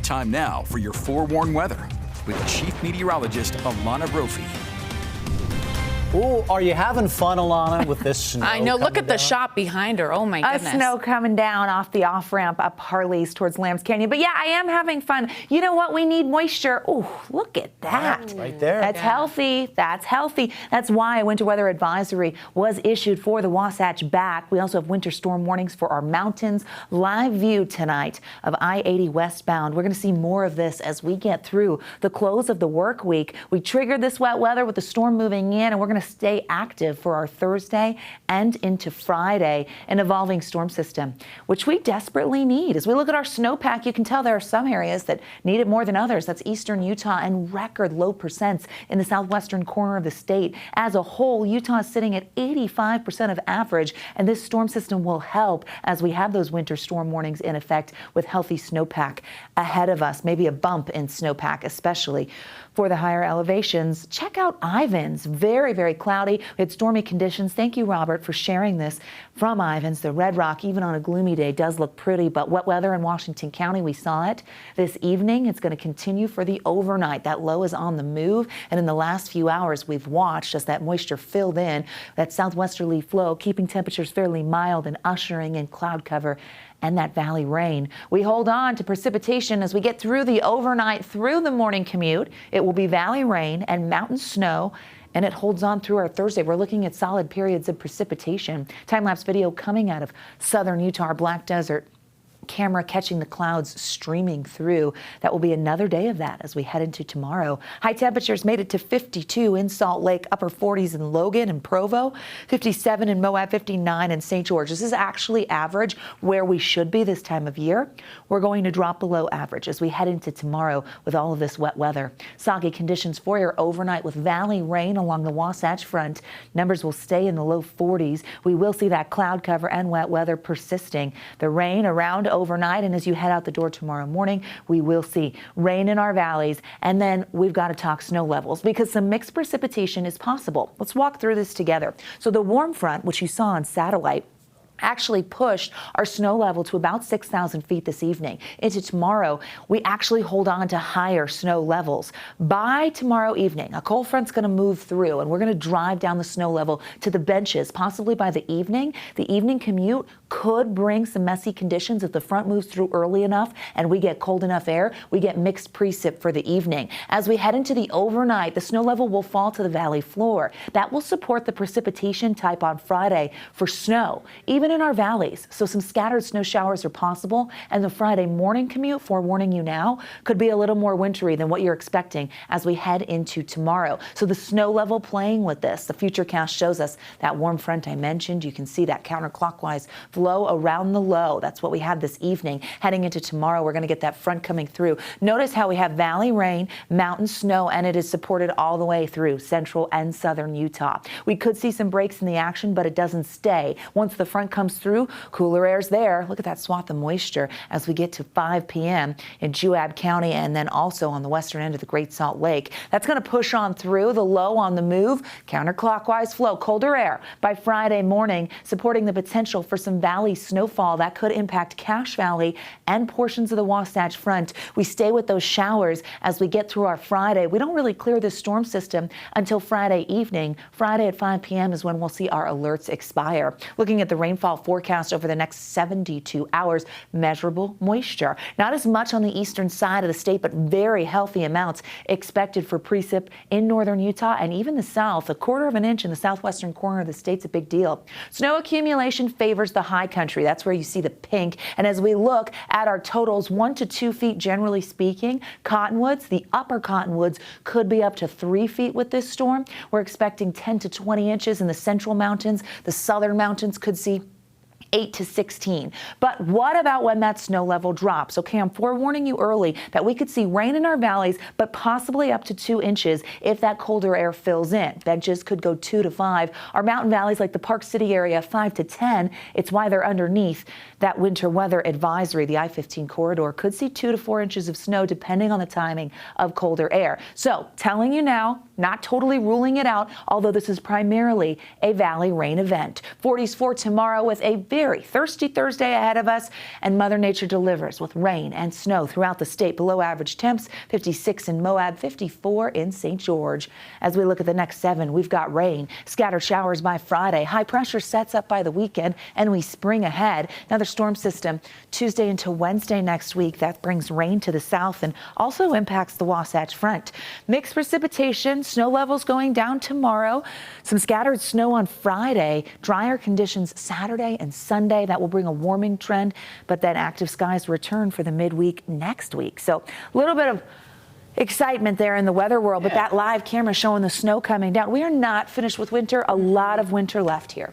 Time now for your forewarned weather with Chief Meteorologist Alana Brophy. Ooh, are you having fun, Alana, with this snow? I know. Look at the down? shop behind her. Oh, my goodness. Snow coming down off the off-ramp up Harley's towards Lambs Canyon. But yeah, I am having fun. You know what? We need moisture. Oh, look at that. Right there. That's healthy. That's healthy. That's why a winter weather advisory was issued for the Wasatch Back. We also have winter storm warnings for our mountains. Live view tonight of I-80 westbound. We're going to see more of this as we get through the close of the work week. We triggered this wet weather with the storm moving in, and we're going to stay active for our Thursday and into Friday, an evolving storm system, which we desperately need. As we look at our snowpack, you can tell there are some areas that need it more than others. That's eastern Utah and record low percents in the southwestern corner of the state. As a whole, Utah is sitting at 85% of average, and this storm system will help as we have those winter storm warnings in effect with healthy snowpack ahead of us, maybe a bump in snowpack, especially for the higher elevations. Check out Ivins. Very, very cloudy. We had stormy conditions. Thank you, Robert, for sharing this from Ivins. The Red Rock, even on a gloomy day, does look pretty, but wet weather in Washington County, we saw it this evening. It's going to continue for the overnight. That low is on the move, and in the last few hours, we've watched as that moisture filled in, that southwesterly flow, keeping temperatures fairly mild and ushering in cloud cover and that valley rain. We hold on to precipitation as we get through the overnight, through the morning commute. It will be valley rain and mountain snow, and it holds on through our Thursday. We're looking at solid periods of precipitation. Time-lapse video coming out of southern Utah, our Black Desert. Camera catching the clouds streaming through. That will be another day of that as we head into tomorrow. High temperatures made it to 52 in Salt Lake, upper 40s in Logan and Provo, 57 in Moab, 59 in St. George. This is actually average where we should be this time of year. We're going to drop below average as we head into tomorrow with all of this wet weather. Soggy conditions for your overnight with valley rain along the Wasatch Front. Numbers will stay in the low 40s. We will see that cloud cover and wet weather persisting. The rain around overnight, and as you head out the door tomorrow morning, we will see rain in our valleys, and then we've got to talk snow levels because some mixed precipitation is possible. Let's walk through this together. So the warm front, which you saw on satellite, actually pushed our snow level to about 6,000 feet this evening. Into tomorrow, we actually hold on to higher snow levels. By tomorrow evening, a cold front's going to move through, and we're going to drive down the snow level to the benches, possibly by the evening. The evening commute could bring some messy conditions if the front moves through early enough and we get cold enough air. We get mixed precip for the evening. As we head into the overnight, the snow level will fall to the valley floor. That will support the precipitation type on Friday for snow, even in our valleys. So some scattered snow showers are possible, and the Friday morning commute, forewarning you now, could be a little more wintry than what you're expecting as we head into tomorrow. So the snow level playing with this. The futurecast shows us that warm front I mentioned. You can see that counterclockwise flow around the low. That's what we had this evening. Heading into tomorrow, we're going to get that front coming through. Notice how we have valley rain, mountain snow, and it is supported all the way through central and southern Utah. We could see some breaks in the action, but it doesn't stay. Once the front comes through, cooler air's there. Look at that swath of moisture as we get to 5 p.m. in Moab County and then also on the western end of the Great Salt Lake. That's going to push on through. The low on the move, counterclockwise flow, colder air by Friday morning, supporting the potential for some valley snowfall that could impact Cache Valley and portions of the Wasatch Front. We stay with those showers as we get through our Friday. We don't really clear this storm system until Friday evening. Friday at 5 p.m. is when we'll see our alerts expire. Looking at the rainfall forecast over the next 72 hours, measurable moisture. Not as much on the eastern side of the state, but very healthy amounts expected for precip in northern Utah and even the south. A quarter of an inch in the southwestern corner of the state's a big deal. Snow accumulation favors the high country. That's where you see the pink. And as we look at our totals, 1 to 2 feet generally speaking, cottonwoods, the upper cottonwoods could be up to 3 feet with this storm. We're expecting 10 to 20 inches in the central mountains. The southern mountains could see 8 to 16. But what about when that snow level drops? Okay, I'm forewarning you early that we could see rain in our valleys, but possibly up to 2 inches if that colder air fills in. Benches could go 2 to 5. Our mountain valleys like the Park City area, 5 to 10. It's why they're underneath that winter weather advisory. The I-15 corridor could see 2 to 4 inches of snow depending on the timing of colder air. So telling you now, not totally ruling it out, although this is primarily a valley rain event. 40s for tomorrow with a very thirsty Thursday ahead of us, and Mother Nature delivers with rain and snow throughout the state. Below average temps, 56 in Moab, 54 in St. George. As we look at the next 7, we've got rain, scattered showers by Friday. High pressure sets up by the weekend, and we spring ahead. Another storm system Tuesday into Wednesday next week. That brings rain to the south and also impacts the Wasatch Front. Mixed precipitation, snow levels going down tomorrow. Some scattered snow on Friday. Drier conditions Saturday and Sunday. That will bring a warming trend, but then active skies return for the midweek next week. So a little bit of excitement there in the weather world, but that live camera showing the snow coming down. We are not finished with winter. A lot of winter left here.